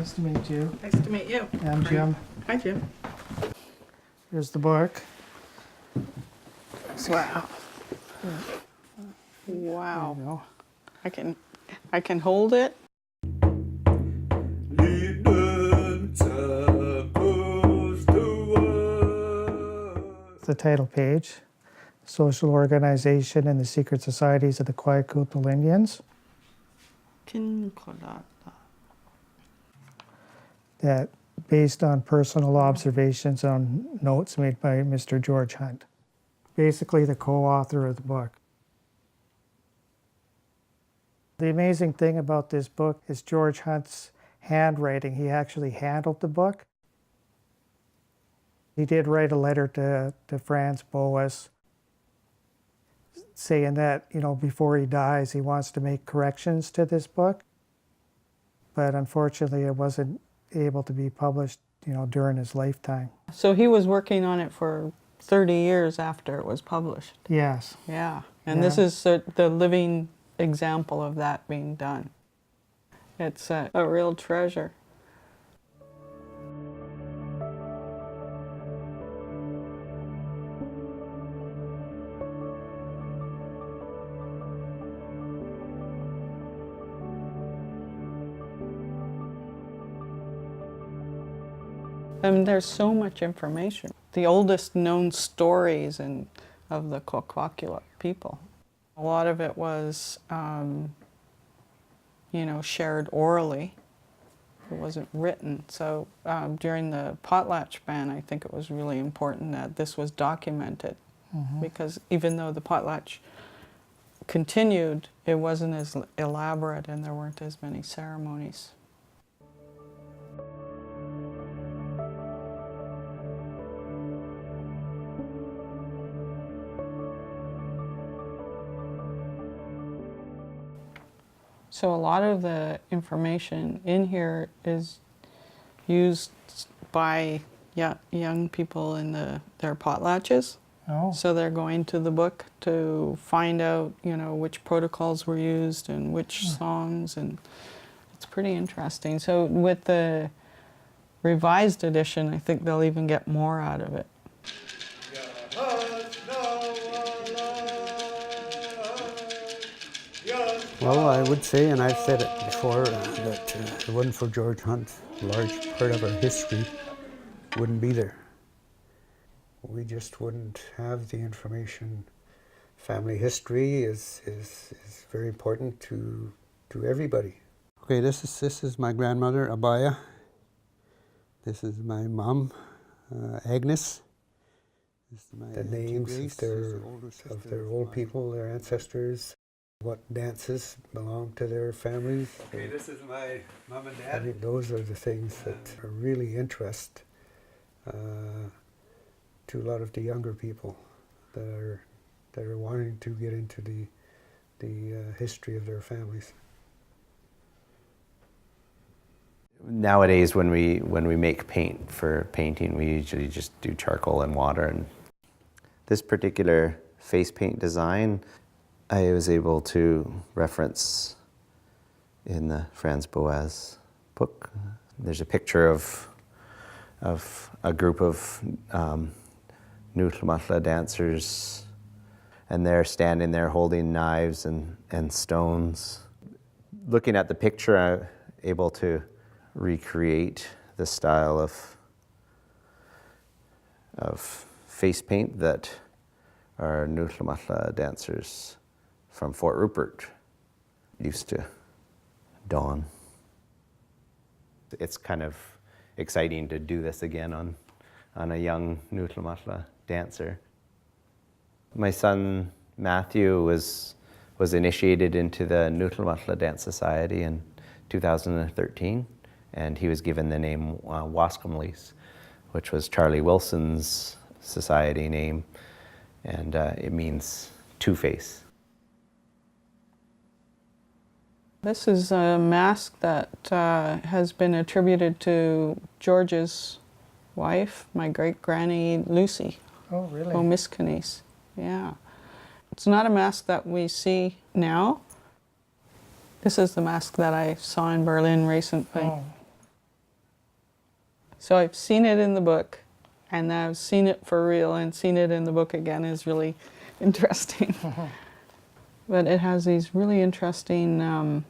Nice to meet you. Nice to meet you. I'm Jim. Hi, Jim. Here's the book. Wow. There Wow. you go. I can hold it. The title page, Social Organization and the Secret Societies of the Kwakwaka'wakw Indians. That based on personal observations on notes made by Mr. George Hunt. Basically the co-author of the book. The amazing thing about this book is George Hunt's handwriting. He actually handled the book. He did write a letter to Franz Boas saying that, you know, before he dies, he wants to make corrections to this book. But unfortunately, it wasn't able to be published, you know, during his lifetime. So he was working on it for 30 years after it was published. Yes. Yeah. And Yeah. this is the living example of that being done. It's a real treasure. I mean, there's so much information. The oldest known stories of the Kwakwaka'wakw people. A lot of it was, you know, shared orally. It wasn't written. So during the potlatch ban, I think it was really important that this was documented. Because even though the potlatch continued, it wasn't as elaborate and there weren't as many ceremonies. So a lot of the information in here is used by young people in their potlatches. Oh. So they're going to the book to find out, you know, which protocols were used and which songs, and it's pretty interesting. So with the revised edition, I think they'll even get more out of it. Well, I would say, and I've said it before, that if it wasn't for George Hunt, a large part of our history wouldn't be there. We just wouldn't have the information. Family history is very important to everybody. Okay, this is my grandmother, Abaya. This is my mom, Agnes. This is my The names of their old people, their ancestors. What dances belong to their families. Okay, this is my mom and I dad. think those are the things that are really interest to a lot of the younger people that are wanting to get into the history of their families. Nowadays, when we make paint for painting, we usually just do charcoal and water. And this particular face paint design, I was able to reference in the Franz Boas book. There's a picture of a group of Nutlamatla dancers, and they're standing there holding knives and stones. Looking at the picture, I'm able to recreate the style of face paint that our Nutlamatla dancers from Fort Rupert used to don. It's kind of exciting to do this again on a young Nutlamatla dancer. My son Matthew was initiated into the Nutlamatla Dance Society in 2013, and he was given the name Waskamlis, which was Charlie Wilson's society name, and it means two-face. This is a mask that has been attributed to George's wife, my great-granny Lucy. Oh, really? Oh, Miss Canese. Yeah. It's not a mask that we see now. This is the mask that I saw in Berlin recently. Oh. So I've seen it in the book, and now I've seen it for real, and seen it in the book again is really interesting. But it has these really interesting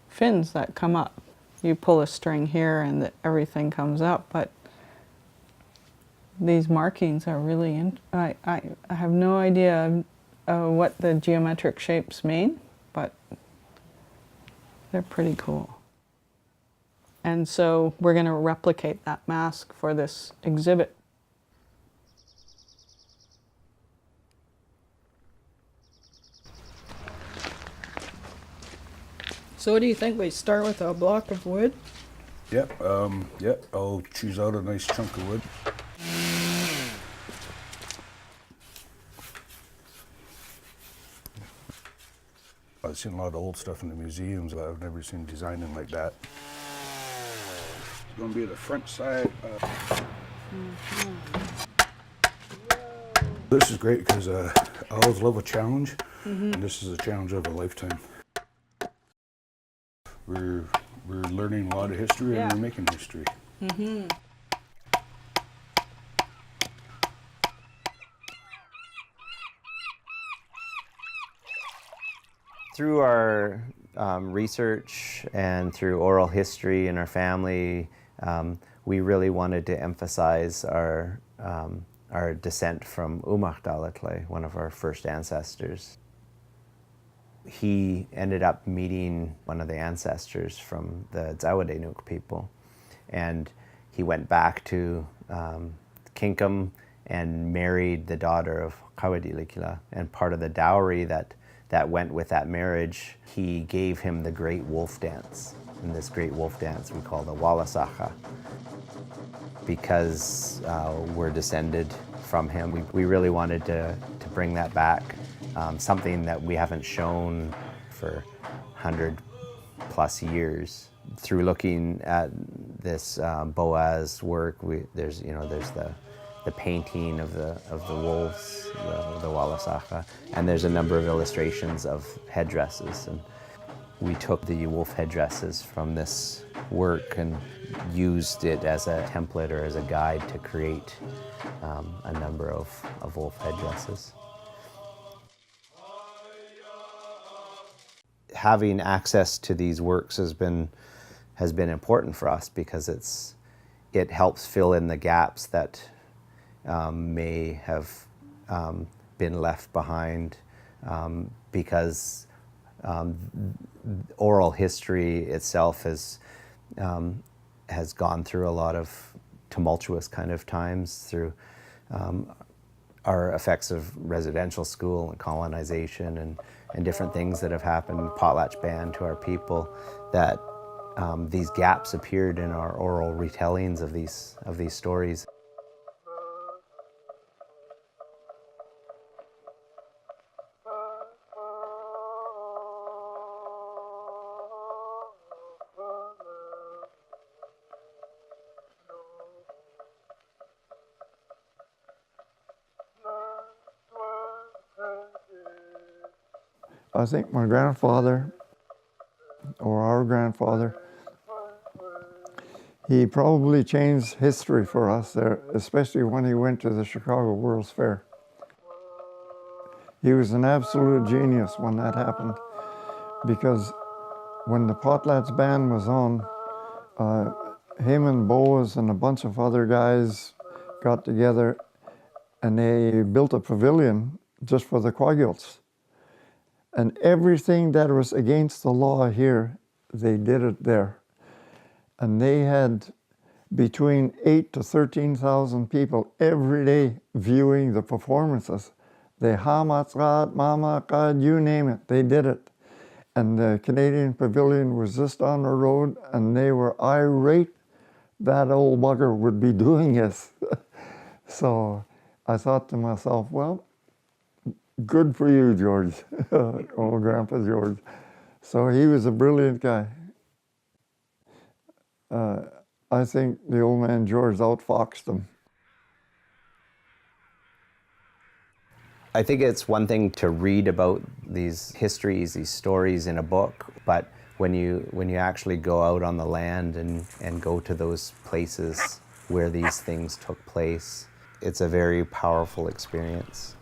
fins that come up. You pull a string here and everything comes up, but these markings are really, I have no idea what the geometric shapes mean, but they're pretty cool. And so we're going to replicate that mask for this exhibit. So what do you think? We start with a block of wood? Yep, I'll choose out a nice chunk of wood. I've seen a lot of old stuff in the museums, but I've never seen designing like that. It's going to be the front side. This is great because I always love a challenge, and this is a challenge of a lifetime. We're learning a lot of history and we're making history. Through our research and through oral history in our family, we really wanted to emphasize our descent from Kwakwaka'wakw, one of our first ancestors. He ended up meeting one of the ancestors from the Kwakwaka'wakw people, and he went back to Kinkum and married the daughter of Kwakwaka'wakw, and part of the dowry that went with that marriage, he gave him the great wolf dance. And this great wolf dance we call the Walasaka. Because we're descended from him, we really wanted to bring that back. Something that we haven't shown for 100+ years. Through looking at this Boaz work, there's the painting of the wolves, the Walasaka, and there's a number of illustrations of headdresses. And we took the wolf headdresses from this work and used it as a template or as a guide to create a number of wolf headdresses. Having access to these works has been important for us because it helps fill in the gaps that may have been left behind because oral history itself has gone through a lot of tumultuous kind of times through our effects of residential school and colonization and different things that have happened, potlatch ban to our people, that these gaps appeared in our oral retellings of these stories. I think my grandfather, or our grandfather, he probably changed history for us there, especially when he went to the Chicago World's Fair. He was an absolute genius when that happened, because when the potlatch ban was on, him and Boaz and a bunch of other guys got together and they built a pavilion just for the Kwakwaka'wakws. And everything that was against the law here, they did it there. And they had between 8,000 to 13,000 people every day viewing the performances. They hamatzrat, mamakad, you name it, they did it. And the Canadian Pavilion was just on the road, and they were irate that old bugger would be doing this. So I thought to myself, well, good for you, George, old Grandpa George. So he was a brilliant guy. I think the old man George outfoxed him. I think it's one thing to read about these histories, these stories in a book, but when you actually go out on the land and go to those places where these things took place. It's a very powerful experience.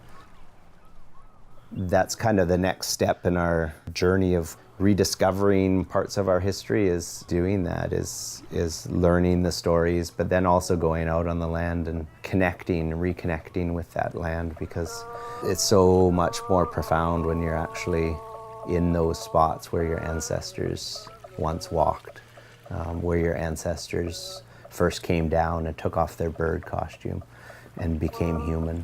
That's kind of the next step in our journey of rediscovering parts of our history, is doing that, is learning the stories, but then also going out on the land and reconnecting with that land, because it's so much more profound when you're actually in those spots where your ancestors once walked, where your ancestors first came down and took off their bird costume and became human.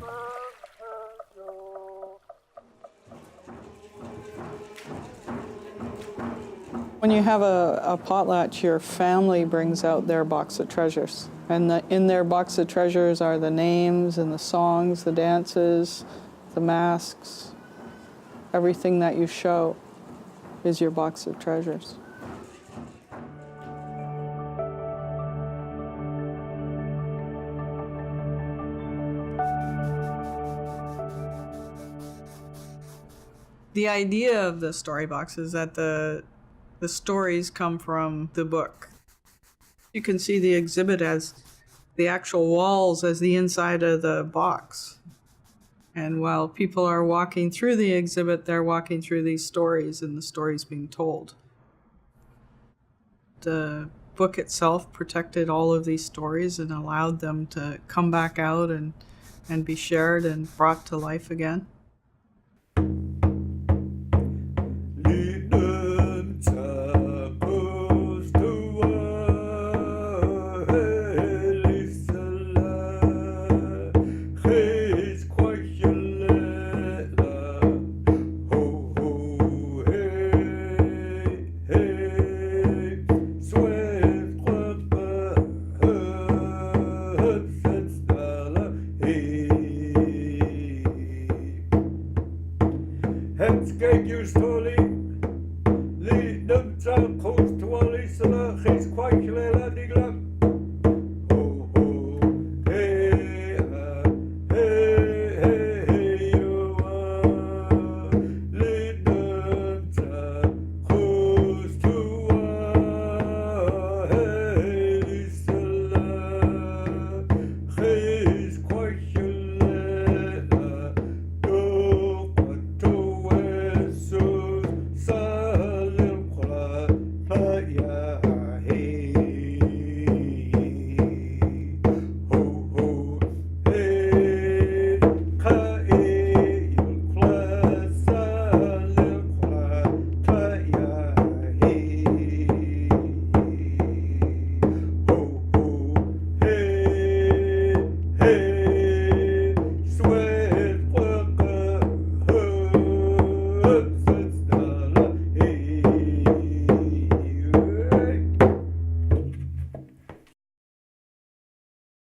When you have a potlatch, your family brings out their box of treasures. And in their box of treasures are the names and the songs, the dances, the masks. Everything that you show is your box of treasures. The idea of the story box is that the stories come from the book. You can see the exhibit as the actual walls as the inside of the box. And while people are walking through the exhibit, they're walking through these stories and the stories being told. The book itself protected all of these stories and allowed them to come back out and be shared and brought to life again. Het kijk je story.